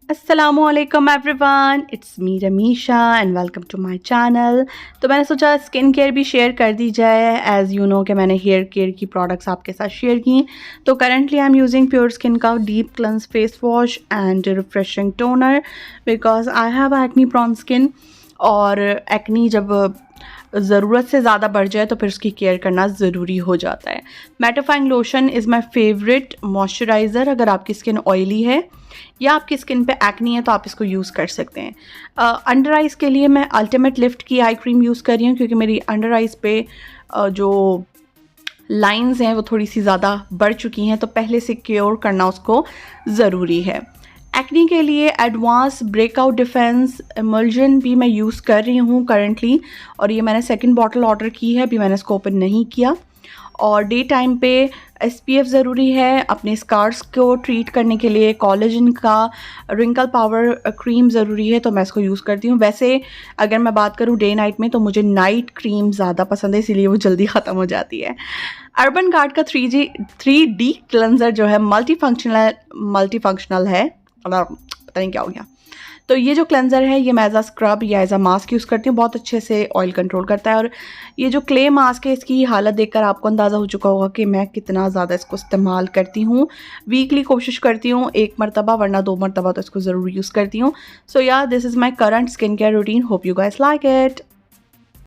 अस्सलामुअलैकुम everyone, it's me Ramisha and welcome to my channel. तो मैंने सोचा स्किन केयर भी शेयर कर दी जाए। एज़ यू नो कि मैंने हेयर केयर की प्रोडक्ट्स आपके साथ शेयर की। तो currently I am using pure skin का deep cleanse face wash and refreshing toner because I have acne prone skin. और एक्नी जब ज़रूरत से ज़्यादा बढ़ जाए तो फिर उसकी केयर करना ज़रूरी हो जाता है। Mattifying lotion is my favourite moisturiser. अगर आपकी स्किन ऑयली है या आपकी स्किन पे एक्नी है तो आप इसको यूज़ कर सकते हैं। अंडर आइज़ के लिए मैं अल्टीमेट लिफ्ट की आई क्रीम यूज़ कर रही हूँ क्योंकि मेरी अंडर आइज़ पे जो लाइंस हैं वो थोड़ी सी ज़्यादा बढ़ चुकी हैं, तो पहले से क्योर करना उसको ज़रूरी है। एक्नी के लिए एडवांस ब्रेकआउट डिफेंस इमल्जन भी मैं यूज़ कर रही हूँ करंटली, और ये मैंने सेकंड बॉटल ऑर्डर की है, अभी मैंने इसको ओपन नहीं किया। और डे टाइम पे SPF ज़रूरी है। अपने स्कार्स को ट्रीट करने के लिए कोलेजन का रिंकल पावर क्रीम ज़रूरी है, तो मैं इसको यूज़ करती हूँ। वैसे अगर मैं बात करूँ डे नाइट में तो मुझे नाइट क्रीम ज़्यादा पसंद है, इसीलिए वो जल्दी ख़त्म हो जाती है। अर्बन गार्ड का 3D क्लेंजर जो है मल्टी फंक्शनल है, पता नहीं क्या हो गया। तो ये जो क्लेंजर है ये मैं एज अ स्क्रब या एज अ मास्क यूज़ करती हूँ, बहुत अच्छे से ऑयल कंट्रोल करता है। और ये जो क्ले मास्क है इसकी हालत देखकर आपको अंदाज़ा हो चुका होगा कि मैं कितना ज़्यादा इसको इस्तेमाल करती हूँ। वीकली कोशिश करती हूँ 1 मरतबा, वरना 2 मरतबा तो इसको ज़रूर यूज़ करती हूँ। सो या this is my current skin care routine. Hope you guys like it.